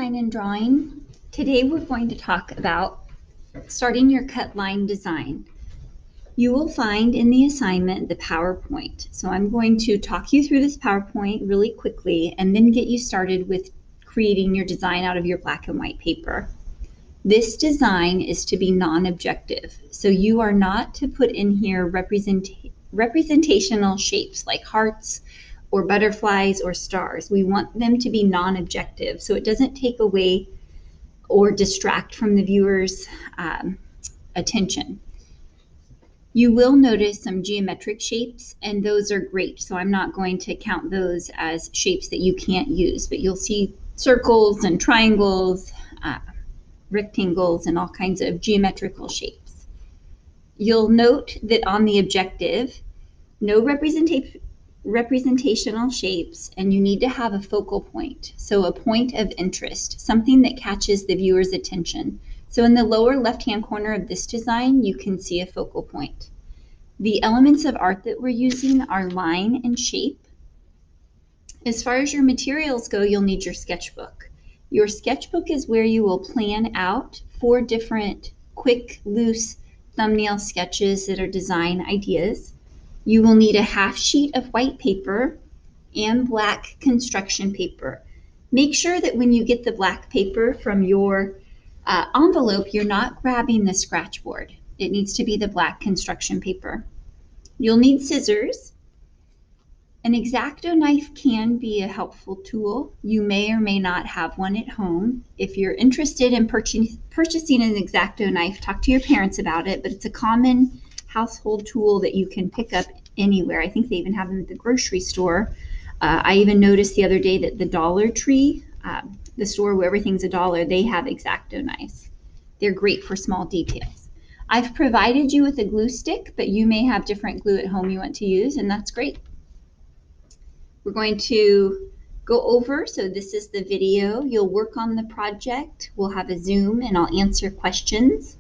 Design and Drawing. Today we're going to talk about starting your cut line design. You will find in the assignment the PowerPoint. So I'm going to talk you through this PowerPoint really quickly and then get you started with creating your design out of your black and white paper. This design is to be non-objective. So you are not to put in here representational shapes like hearts or butterflies or stars. We want them to be non-objective, so it doesn't take away or distract from the viewer's attention. You will notice some geometric shapes, and those are great, so I'm not going to count those as shapes that you can't use, but you'll see circles and triangles, rectangles, and all kinds of geometrical shapes. You'll note that on the objective, no representational shapes, and you need to have a focal point, so a point of interest, something that catches the viewer's attention. So in the lower left-hand corner of this design, you can see a focal point. The elements of art that we're using are line and shape. As far as your materials go, you'll need your sketchbook. Your sketchbook is where you will plan out 4 different quick, loose thumbnail sketches that are design ideas. You will need a half sheet of white paper and black construction paper. Make sure that when you get the black paper from your envelope, you're not grabbing the scratch board. It needs to be the black construction paper. You'll need scissors. An X-Acto knife can be a helpful tool. You may or may not have one at home. If you're interested in purchasing an X-Acto knife, talk to your parents about it, but it's a common household tool that you can pick up anywhere. I think they even have them at the grocery store. I even noticed the other day that the Dollar Tree, the store where everything's $1, they have X-Acto knives. They're great for small details. I've provided you with a glue stick, but you may have different glue at home you want to use, and that's great. We're going to go over, so this is the video. You'll work on the project. We'll have a Zoom, and I'll answer questions.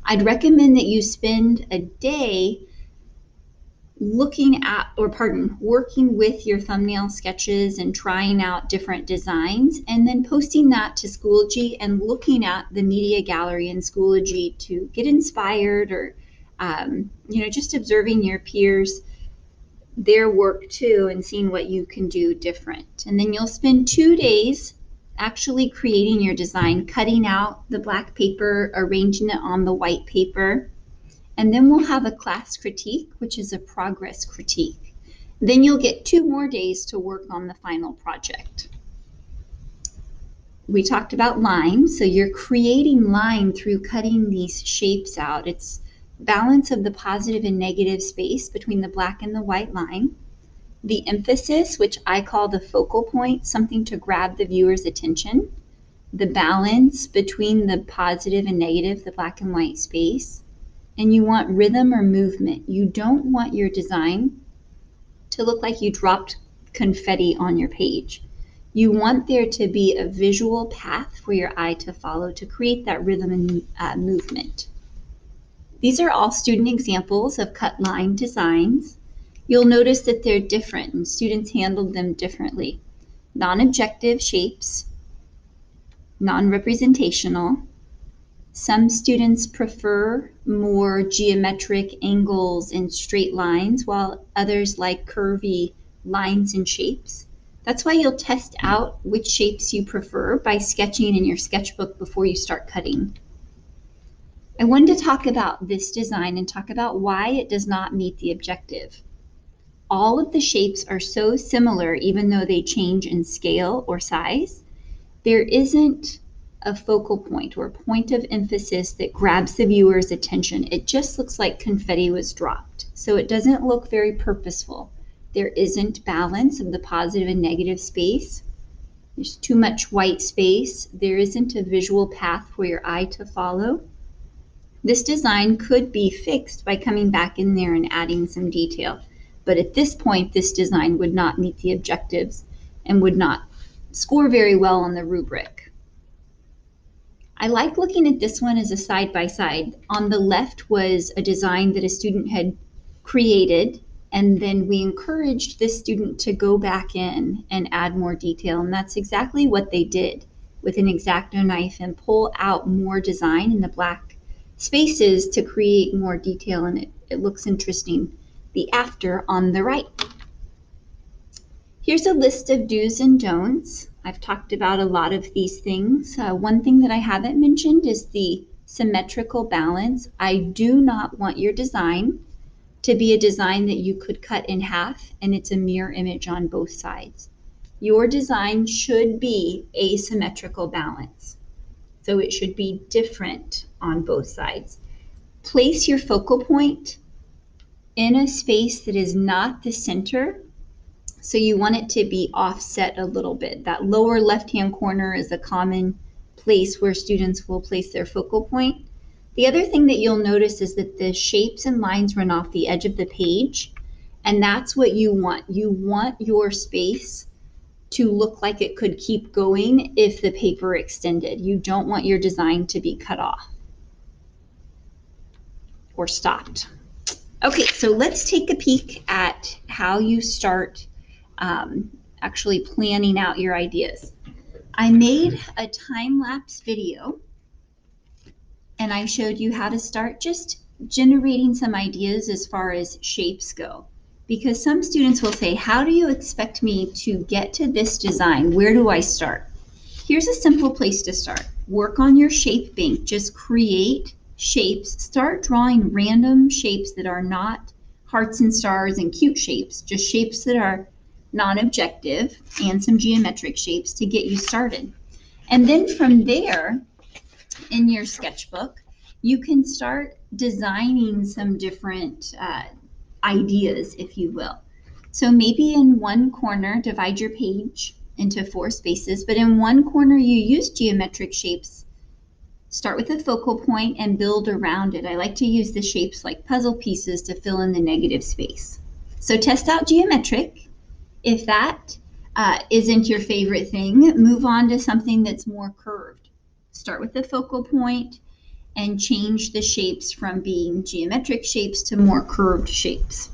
I'd recommend that you spend a day working with your thumbnail sketches and trying out different designs, and then posting that to Schoology and looking at the media gallery in Schoology to get inspired, or just observing your peers, their work too, and seeing what you can do different. And then you'll spend 2 days actually creating your design, cutting out the black paper, arranging it on the white paper. And then we'll have a class critique, which is a progress critique. Then you'll get 2 more days to work on the final project. We talked about line, so you're creating line through cutting these shapes out. It's balance of the positive and negative space between the black and the white line. The emphasis, which I call the focal point, something to grab the viewer's attention. The balance between the positive and negative, the black and white space. And you want rhythm or movement. You don't want your design to look like you dropped confetti on your page. You want there to be a visual path for your eye to follow to create that rhythm and movement. These are all student examples of cut line designs. You'll notice that they're different, and students handled them differently. Non-objective shapes, non-representational. Some students prefer more geometric angles and straight lines, while others like curvy lines and shapes. That's why you'll test out which shapes you prefer by sketching in your sketchbook before you start cutting. I wanted to talk about this design and talk about why it does not meet the objective. All of the shapes are so similar, even though they change in scale or size. There isn't a focal point or point of emphasis that grabs the viewer's attention. It just looks like confetti was dropped. So it doesn't look very purposeful. There isn't balance of the positive and negative space. There's too much white space. There isn't a visual path for your eye to follow. This design could be fixed by coming back in there and adding some detail. But at this point, this design would not meet the objectives and would not score very well on the rubric. I like looking at this one as a side-by-side. On the left was a design that a student had created, and then we encouraged this student to go back in and add more detail, and that's exactly what they did. with an X-Acto knife and pull out more design in the black spaces to create more detail, and it looks interesting. The after on the right. Here's a list of do's and don'ts. I've talked about a lot of these things. One thing that I haven't mentioned is the symmetrical balance. I do not want your design to be a design that you could cut in half and it's a mirror image on both sides. Your design should be a symmetrical balance. So it should be different on both sides. Place your focal point in a space that is not the center. So you want it to be offset a little bit. That lower left-hand corner is a common place where students will place their focal point. The other thing that you'll notice is that the shapes and lines run off the edge of the page, and that's what you want. You want your space to look like it could keep going if the paper extended. You don't want your design to be cut off or stopped. Okay, so let's take a peek at how you start actually planning out your ideas. I made a time-lapse video and I showed you how to start just generating some ideas as far as shapes go. Because some students will say, how do you expect me to get to this design? Where do I start? Here's a simple place to start. Work on your shape bank. Just create shapes. Start drawing random shapes that are not hearts and stars and cute shapes, just shapes that are non-objective and some geometric shapes to get you started. And then from there, in your sketchbook, you can start designing some different ideas, if you will. So maybe in one corner, divide your page into 4 spaces, but in one corner you use geometric shapes. Start with a focal point and build around it. I like to use the shapes like puzzle pieces to fill in the negative space. So test out geometric. If that isn't your favorite thing, move on to something that's more curved. Start with the focal point and change the shapes from being geometric shapes to more curved shapes.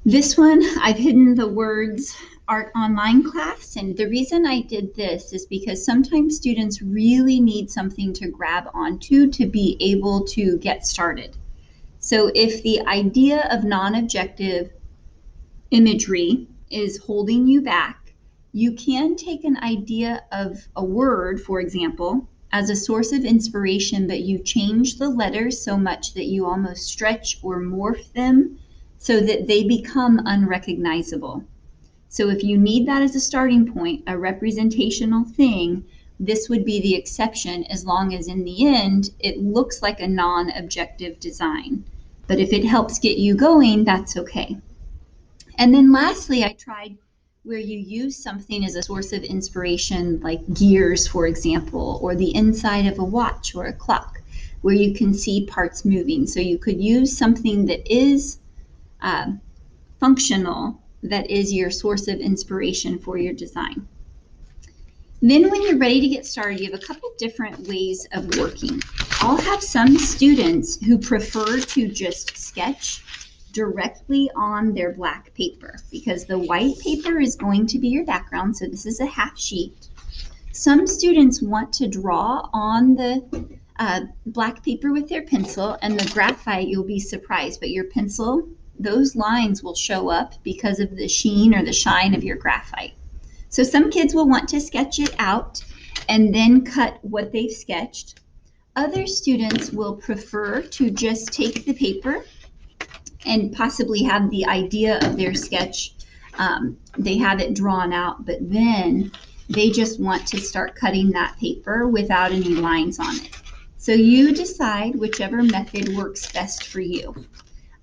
This one, I've hidden the words Art Online class, and the reason I did this is because sometimes students really need something to grab onto to be able to get started. So if the idea of non-objective imagery is holding you back, you can take an idea of a word, for example, as a source of inspiration, but you change the letters so much that you almost stretch or morph them so that they become unrecognizable. So if you need that as a starting point, a representational thing, this would be the exception, as long as in the end it looks like a non-objective design. But if it helps get you going, that's okay. And then lastly, I tried where you use something as a source of inspiration, like gears, for example, or the inside of a watch or a clock, where you can see parts moving. So you could use something that is functional, that is your source of inspiration for your design. Then when you're ready to get started, you have a couple different ways of working. I'll have some students who prefer to just sketch directly on their black paper, because the white paper is going to be your background, so this is a half sheet. Some students want to draw on the black paper with their pencil, and the graphite, you'll be surprised, but your pencil, those lines will show up because of the sheen or the shine of your graphite. So some kids will want to sketch it out and then cut what they've sketched. Other students will prefer to just take the paper and possibly have the idea of their sketch. They have it drawn out, but then they just want to start cutting that paper without any lines on it. So you decide whichever method works best for you.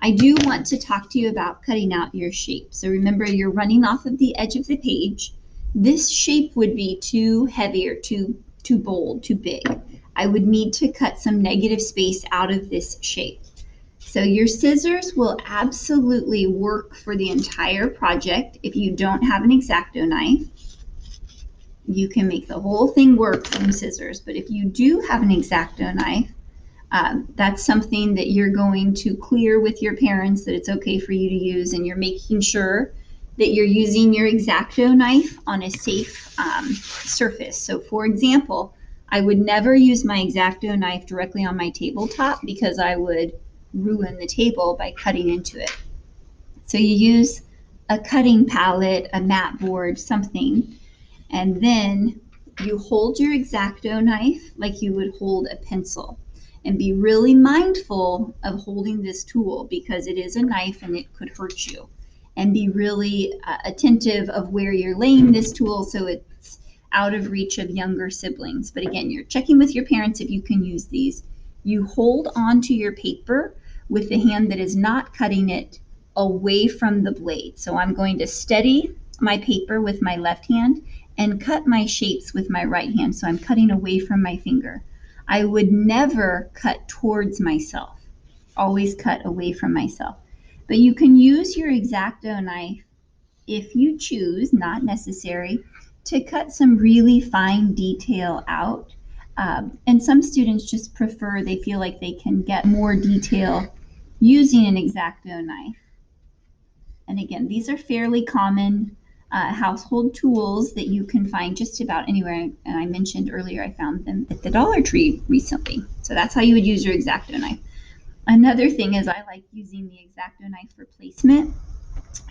I do want to talk to you about cutting out your shape. So remember, you're running off of the edge of the page. This shape would be too heavy or too bold, too big. I would need to cut some negative space out of this shape. So your scissors will absolutely work for the entire project. If you don't have an X-Acto knife, you can make the whole thing work from scissors. But if you do have an X-Acto knife, that's something that you're going to clear with your parents that it's okay for you to use, and you're making sure that you're using your X-Acto knife on a safe surface. So for example, I would never use my X-Acto knife directly on my tabletop because I would ruin the table by cutting into it. So you use a cutting palette, a mat board, something, and then you hold your X-Acto knife like you would hold a pencil. And be really mindful of holding this tool because it is a knife and it could hurt you. And be really attentive of where you're laying this tool so it's out of reach of younger siblings. But again, you're checking with your parents if you can use these. You hold onto your paper with the hand that is not cutting it away from the blade. So I'm going to steady my paper with my left hand and cut my shapes with my right hand. So I'm cutting away from my finger. I would never cut towards myself, always cut away from myself. But you can use your X-Acto knife if you choose, not necessary, to cut some really fine detail out. And some students just prefer, they feel like they can get more detail using an X-Acto knife. And again, these are fairly common household tools that you can find just about anywhere. And I mentioned earlier, I found them at the Dollar Tree recently. So that's how you would use your X-Acto knife. Another thing is I like using the X-Acto knife for placement.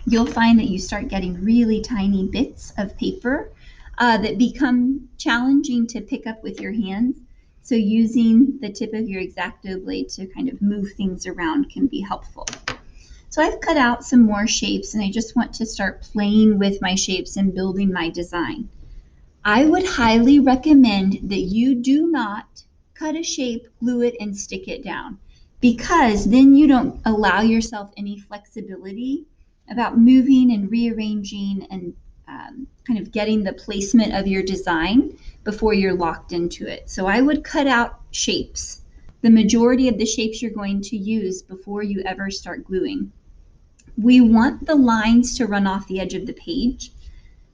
You'll find that you start getting really tiny bits of paper that become challenging to pick up with your hands. So using the tip of your X-Acto blade to kind of move things around can be helpful. So I've cut out some more shapes and I just want to start playing with my shapes and building my design. I would highly recommend that you do not cut a shape, glue it, and stick it down, because then you don't allow yourself any flexibility about moving and rearranging and kind of getting the placement of your design before you're locked into it. So I would cut out shapes, the majority of the shapes you're going to use before you ever start gluing. We want the lines to run off the edge of the page.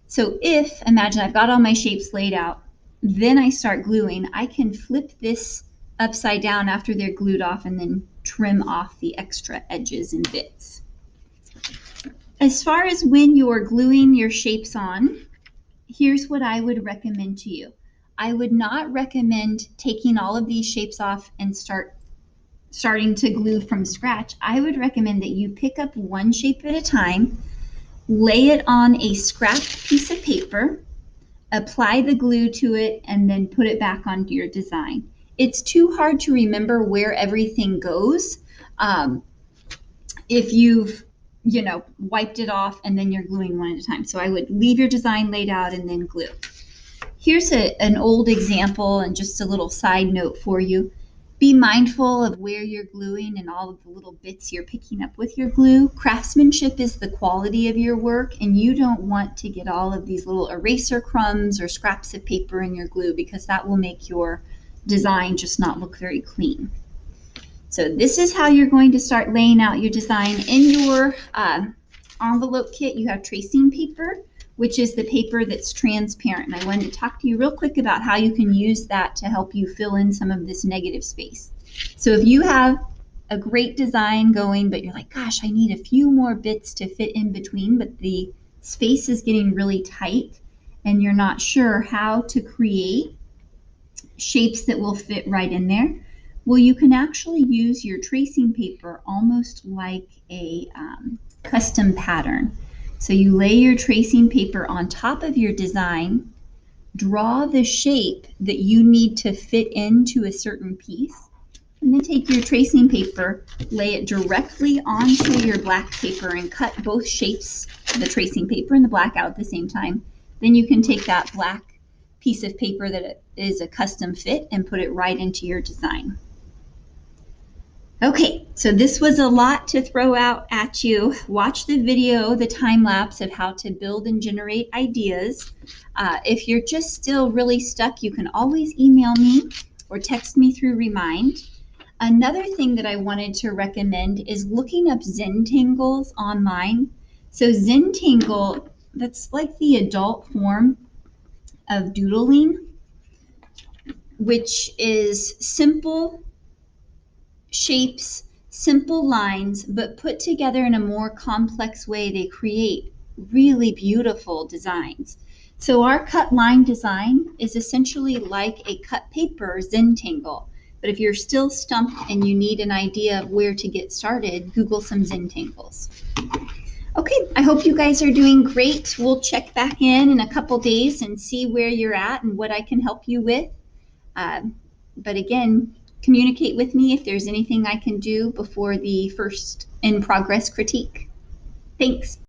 So if, imagine I've got all my shapes laid out, then I start gluing, I can flip this upside down after they're glued off and then trim off the extra edges and bits. As far as when you're gluing your shapes on, here's what I would recommend to you. I would not recommend taking all of these shapes off and starting to glue from scratch. I would recommend that you pick up one shape at a time, lay it on a scrapped piece of paper, apply the glue to it, and then put it back onto your design. It's too hard to remember where everything goes if you've wiped it off and then you're gluing one at a time. So I would leave your design laid out and then glue. Here's an old example and just a little side note for you. Be mindful of where you're gluing and all of the little bits you're picking up with your glue. Craftsmanship is the quality of your work, and you don't want to get all of these little eraser crumbs or scraps of paper in your glue because that will make your design just not look very clean. So this is how you're going to start laying out your design. In your envelope kit, you have tracing paper, which is the paper that's transparent. And I wanted to talk to you real quick about how you can use that to help you fill in some of this negative space. So if you have a great design going, but you're like, gosh, I need a few more bits to fit in between, but the space is getting really tight and you're not sure how to create shapes that will fit right in there, well, you can actually use your tracing paper almost like a custom pattern. So you lay your tracing paper on top of your design, draw the shape that you need to fit into a certain piece, and then take your tracing paper, lay it directly onto your black paper and cut both shapes, the tracing paper and the black, out at the same time. Then you can take that black piece of paper that is a custom fit and put it right into your design. Okay, so this was a lot to throw out at you. Watch the video, the time lapse of how to build and generate ideas. If you're just still really stuck, you can always email me or text me through Remind. Another thing that I wanted to recommend is looking up Zentangles online. So Zentangle, that's like the adult form of doodling, which is simple shapes, simple lines, but put together in a more complex way, they create really beautiful designs. So our cut line design is essentially like a cut paper Zentangle. But if you're still stumped and you need an idea of where to get started, Google some Zentangles. Okay, I hope you guys are doing great. We'll check back in a couple days and see where you're at and what I can help you with. But again, communicate with me if there's anything I can do before the first in progress critique. Thanks.